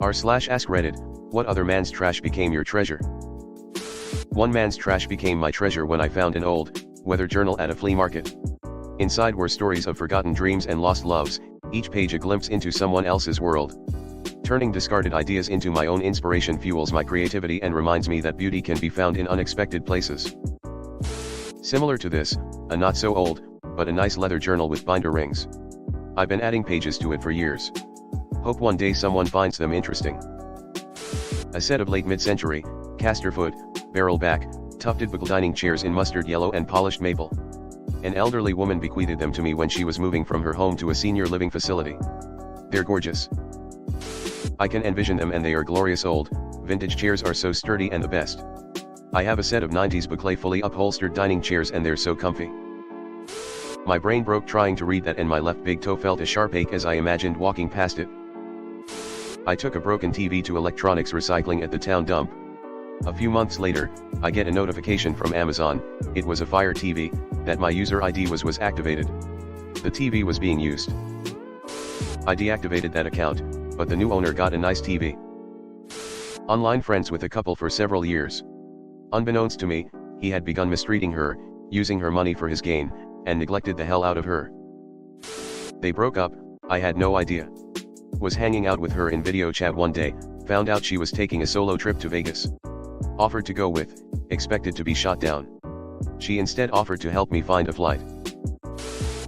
r/AskReddit, what other man's trash became your treasure? One man's trash became my treasure when I found an old weather journal at a flea market. Inside were stories of forgotten dreams and lost loves, each page a glimpse into someone else's world. Turning discarded ideas into my own inspiration fuels my creativity and reminds me that beauty can be found in unexpected places. Similar to this, a not so old, but a nice leather journal with binder rings. I've been adding pages to it for years. Hope one day someone finds them interesting. A set of late mid-century, caster-foot, barrel-back, tufted buckle dining chairs in mustard yellow and polished maple. An elderly woman bequeathed them to me when she was moving from her home to a senior living facility. They're gorgeous. I can envision them, and they are glorious. Old, vintage chairs are so sturdy and the best. I have a set of 90s boucle fully upholstered dining chairs and they're so comfy. My brain broke trying to read that, and my left big toe felt a sharp ache as I imagined walking past it. I took a broken TV to electronics recycling at the town dump. A few months later, I get a notification from Amazon. It was a Fire TV, that my user ID was activated. The TV was being used. I deactivated that account, but the new owner got a nice TV. Online friends with a couple for several years. Unbeknownst to me, he had begun mistreating her, using her money for his gain, and neglected the hell out of her. They broke up. I had no idea. Was hanging out with her in video chat one day, found out she was taking a solo trip to Vegas. Offered to go with, expected to be shot down. She instead offered to help me find a flight.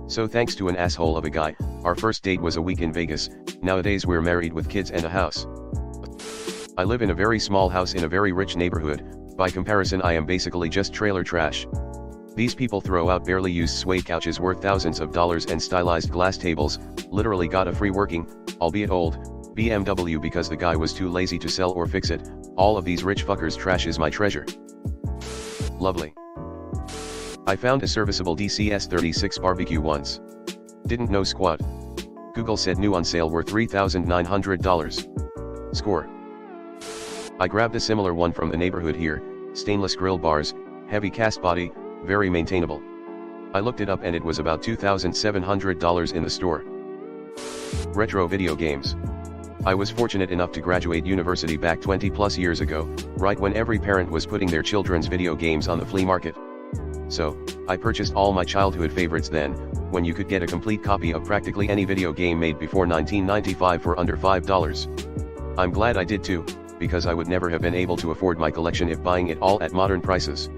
So thanks to an asshole of a guy, our first date was a week in Vegas. Nowadays we're married with kids and a house. I live in a very small house in a very rich neighborhood. By comparison, I am basically just trailer trash. These people throw out barely used suede couches worth thousands of dollars and stylized glass tables. Literally got a free working, albeit old, BMW because the guy was too lazy to sell or fix it. All of these rich fuckers' trash is my treasure. Lovely. I found a serviceable DCS-36 barbecue once. Didn't know squat. Google said new on sale worth $3,900. Score. I grabbed a similar one from the neighborhood here, stainless grill bars, heavy cast body, very maintainable. I looked it up and it was about $2,700 in the store. Retro video games. I was fortunate enough to graduate university back 20 plus years ago, right when every parent was putting their children's video games on the flea market. So, I purchased all my childhood favorites then, when you could get a complete copy of practically any video game made before 1995 for under $5. I'm glad I did too, because I would never have been able to afford my collection if buying it all at modern prices.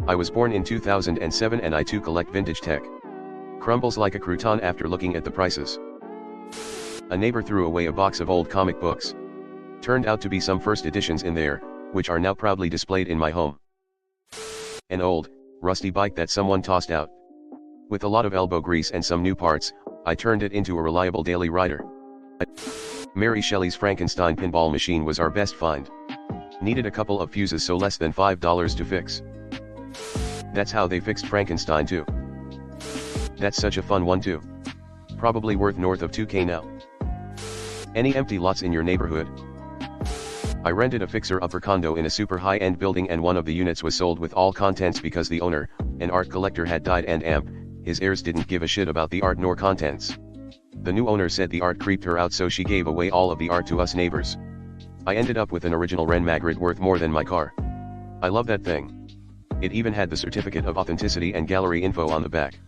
I was born in 2007 and I too collect vintage tech. Crumbles like a crouton after looking at the prices. A neighbor threw away a box of old comic books. Turned out to be some first editions in there, which are now proudly displayed in my home. An old, rusty bike that someone tossed out. With a lot of elbow grease and some new parts, I turned it into a reliable daily rider. Mary Shelley's Frankenstein pinball machine was our best find. Needed a couple of fuses, so less than $5 to fix. That's how they fixed Frankenstein too. That's such a fun one too. Probably worth north of $2K now. Any empty lots in your neighborhood? I rented a fixer-upper condo in a super high-end building, and one of the units was sold with all contents because the owner, an art collector, had died, and his heirs didn't give a shit about the art nor contents. The new owner said the art creeped her out, so she gave away all of the art to us neighbors. I ended up with an original Ren Magritte worth more than my car. I love that thing. It even had the certificate of authenticity and gallery info on the back.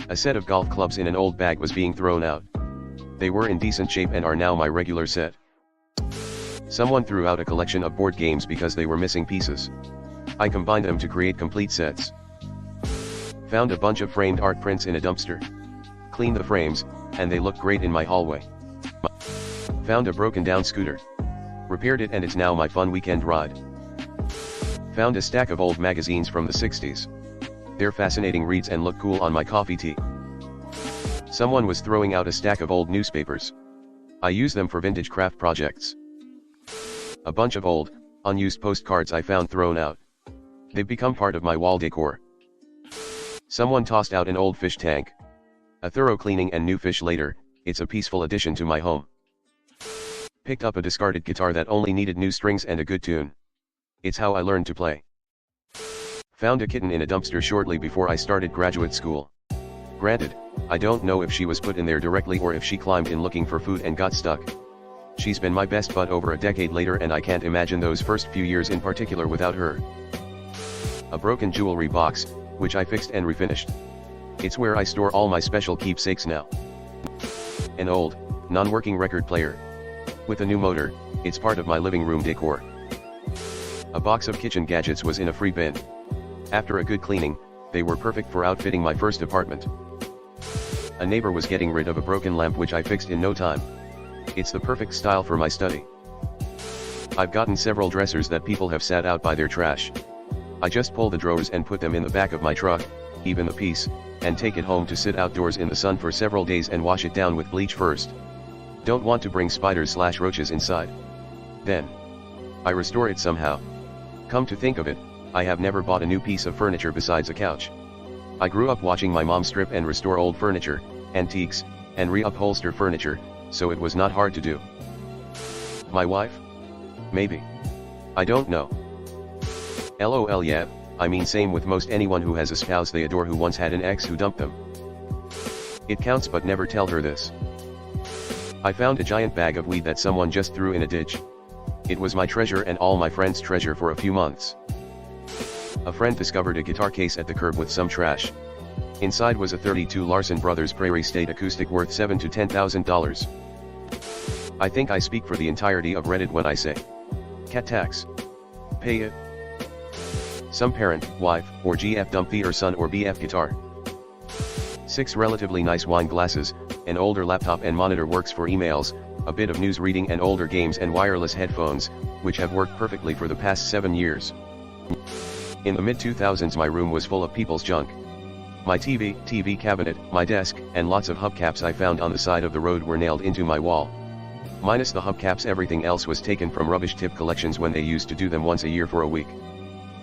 A set of golf clubs in an old bag was being thrown out. They were in decent shape and are now my regular set. Someone threw out a collection of board games because they were missing pieces. I combined them to create complete sets. Found a bunch of framed art prints in a dumpster. Cleaned the frames, and they look great in my hallway. Found a broken down scooter. Repaired it and it's now my fun weekend ride. Found a stack of old magazines from the 60s. They're fascinating reads and look cool on my coffee tea. Someone was throwing out a stack of old newspapers. I use them for vintage craft projects. A bunch of old, unused postcards I found thrown out. They've become part of my wall decor. Someone tossed out an old fish tank. A thorough cleaning and new fish later, it's a peaceful addition to my home. Picked up a discarded guitar that only needed new strings and a good tune. It's how I learned to play. Found a kitten in a dumpster shortly before I started graduate school. Granted, I don't know if she was put in there directly or if she climbed in looking for food and got stuck. She's been my best bud over a decade later, and I can't imagine those first few years in particular without her. A broken jewelry box, which I fixed and refinished. It's where I store all my special keepsakes now. An old, non-working record player. With a new motor, it's part of my living room decor. A box of kitchen gadgets was in a free bin. After a good cleaning, they were perfect for outfitting my first apartment. A neighbor was getting rid of a broken lamp which I fixed in no time. It's the perfect style for my study. I've gotten several dressers that people have sat out by their trash. I just pull the drawers and put them in the back of my truck, even the piece, and take it home to sit outdoors in the sun for several days and wash it down with bleach first. Don't want to bring spiders/roaches inside. Then I restore it somehow. Come to think of it, I have never bought a new piece of furniture besides a couch. I grew up watching my mom strip and restore old furniture, antiques, and re-upholster furniture, so it was not hard to do. My wife? Maybe. I don't know. LOL, yeah, I mean same with most anyone who has a spouse they adore who once had an ex who dumped them. It counts, but never tell her this. I found a giant bag of weed that someone just threw in a ditch. It was my treasure and all my friends' treasure for a few months. A friend discovered a guitar case at the curb with some trash. Inside was a 32 Larson Brothers Prairie State acoustic worth $7,000 to $10,000. I think I speak for the entirety of Reddit when I say, cat tax. Pay it. Some parent, wife, or GF dump their son or BF guitar. 6 relatively nice wine glasses, an older laptop and monitor works for emails, a bit of news reading and older games, and wireless headphones, which have worked perfectly for the past 7 years. In the mid-2000s my room was full of people's junk. My TV cabinet, my desk, and lots of hubcaps I found on the side of the road were nailed into my wall. Minus the hubcaps, everything else was taken from rubbish tip collections when they used to do them once a year for a week.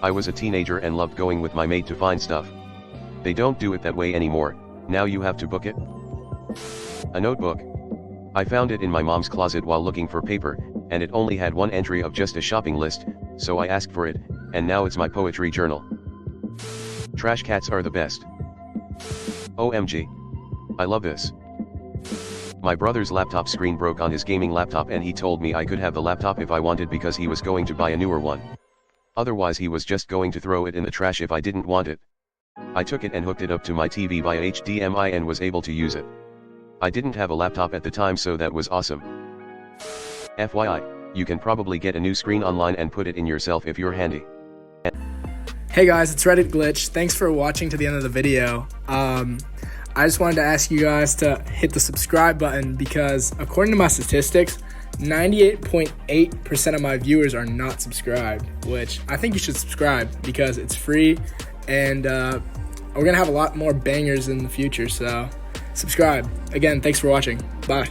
I was a teenager and loved going with my mate to find stuff. They don't do it that way anymore, now you have to book it. A notebook. I found it in my mom's closet while looking for paper, and it only had one entry of just a shopping list, so I asked for it, and now it's my poetry journal. Trash cats are the best. OMG. I love this. My brother's laptop screen broke on his gaming laptop and he told me I could have the laptop if I wanted because he was going to buy a newer one. Otherwise he was just going to throw it in the trash if I didn't want it. I took it and hooked it up to my TV via HDMI and was able to use it. I didn't have a laptop at the time, so that was awesome. FYI, you can probably get a new screen online and put it in yourself if you're handy. Hey guys, it's Reddit Glitch. Thanks for watching to the end of the video. I just wanted to ask you guys to hit the subscribe button because according to my statistics, 98.8% of my viewers are not subscribed, which I think you should subscribe because it's free, and we're going to have a lot more bangers in the future, so subscribe. Again, thanks for watching. Bye.